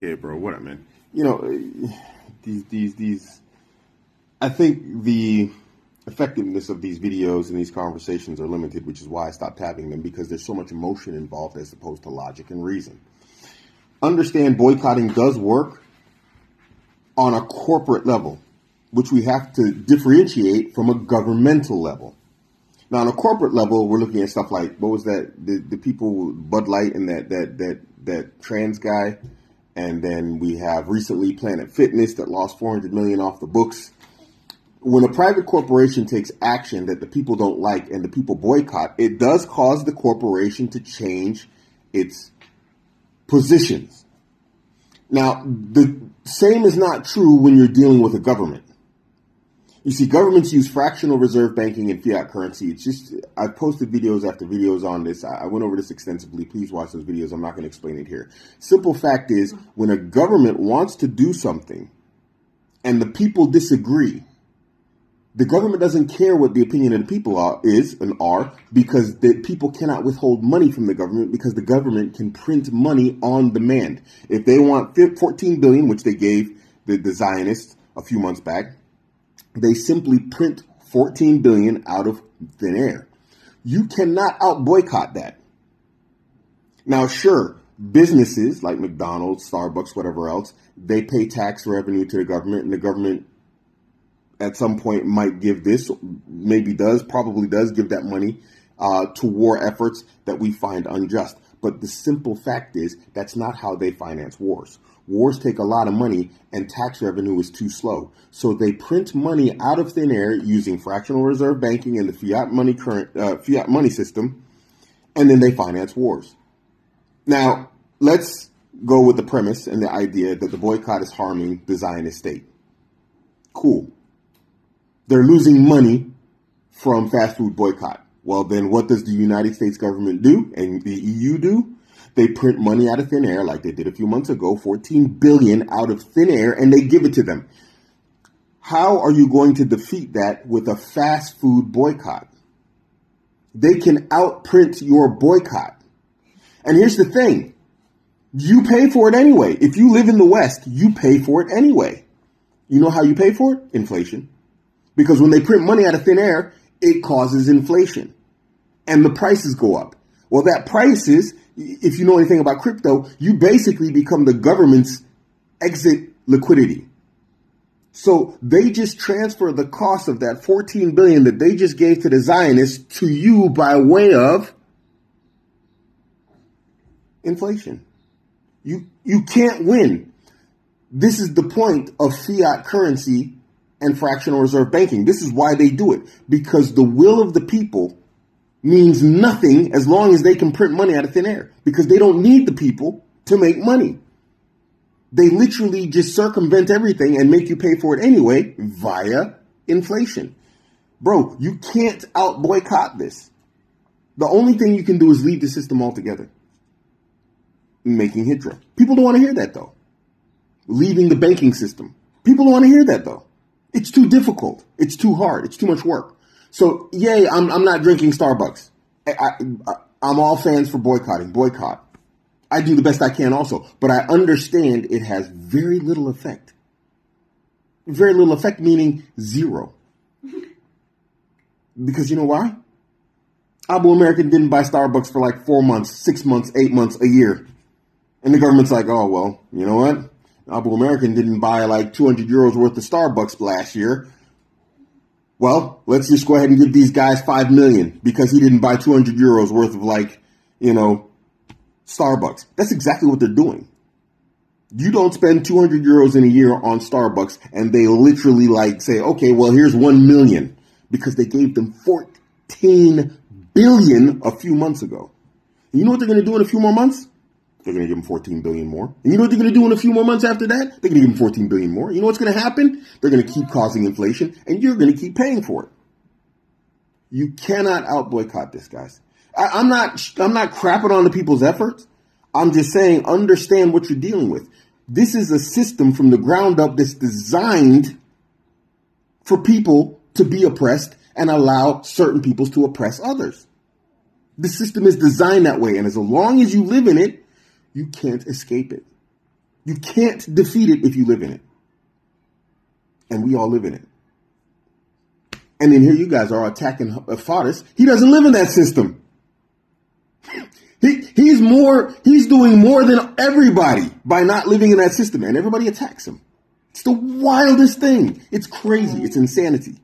Yeah, bro. What up, man? You know, these. I think the effectiveness of these videos and these conversations are limited, which is why I stopped having them, because there's so much emotion involved as opposed to logic and reason. Understand, boycotting does work on a corporate level, which we have to differentiate from a governmental level. Now, on a corporate level, we're looking at stuff like, what was that? The people, Bud Light and that trans guy. And then we have recently Planet Fitness that lost $400 million off the books. When a private corporation takes action that the people don't like and the people boycott, it does cause the corporation to change its positions. Now, the same is not true when you're dealing with a government. You see, governments use fractional reserve banking and fiat currency. It's just, I've posted videos after videos on this. I went over this extensively. Please watch those videos. I'm not going to explain it here. Simple fact is, when a government wants to do something and the people disagree, the government doesn't care what the opinion of the people are because the people cannot withhold money from the government because the government can print money on demand. If they want $14 billion, which they gave the Zionists a few months back, they simply print $14 billion out of thin air. You cannot out-boycott that. Now, sure, businesses like McDonald's, Starbucks, whatever else, they pay tax revenue to the government, and the government at some point might give this, probably does give that money to war efforts that we find unjust. But the simple fact is, that's not how they finance wars. Wars take a lot of money, and tax revenue is too slow. So they print money out of thin air using fractional reserve banking and the fiat money system, and then they finance wars. Now, let's go with the premise and the idea that the boycott is harming the Zionist state. Cool. They're losing money from fast food boycott. Well, then what does the United States government do and the EU do? They print money out of thin air like they did a few months ago, $14 billion out of thin air, and they give it to them. How are you going to defeat that with a fast food boycott? They can outprint your boycott. And here's the thing. You pay for it anyway. If you live in the West, you pay for it anyway. You know how you pay for it? Inflation. Because when they print money out of thin air, it causes inflation. And the prices go up. Well, that prices, if you know anything about crypto, you basically become the government's exit liquidity. So they just transfer the cost of that $14 billion that they just gave to the Zionists to you by way of inflation. You can't win. This is the point of fiat currency and fractional reserve banking. This is why they do it. Because the will of the people means nothing as long as they can print money out of thin air. Because they don't need the people to make money. They literally just circumvent everything and make you pay for it anyway via inflation. Bro, you can't out-boycott this. The only thing you can do is leave the system altogether. Making Hydra. People don't want to hear that, though. Leaving the banking system. People don't want to hear that, though. It's too difficult. It's too hard. It's too much work. So, yay, I'm not drinking Starbucks. I'm all fans for boycotting. Boycott. I do the best I can also. But I understand it has very little effect. Very little effect meaning zero. Because you know why? Abu-American didn't buy Starbucks for like 4 months, 6 months, 8 months, a year. And the government's like, oh, well, you know what? Abu-American didn't buy like 200 euros worth of Starbucks last year. Well, let's just go ahead and give these guys 5 million because he didn't buy 200 euros worth of Starbucks. That's exactly what they're doing. You don't spend 200 euros in a year on Starbucks and they literally say, okay, well, here's 1 million because they gave them 14 billion a few months ago. And you know what they're going to do in a few more months? They're going to give them 14 billion more. And you know what they're going to do in a few more months after that? They're going to give them 14 billion more. You know what's going to happen? They're going to keep causing inflation and you're going to keep paying for it. You cannot out-boycott this, guys. I'm not crapping on the people's efforts. I'm just saying, understand what you're dealing with. This is a system from the ground up that's designed for people to be oppressed and allow certain peoples to oppress others. The system is designed that way. And as long as you live in it, you can't escape it. You can't defeat it if you live in it. And we all live in it. And then here you guys are attacking Fadis. He doesn't live in that system. He's doing more than everybody by not living in that system, and everybody attacks him. It's the wildest thing. It's crazy. It's insanity.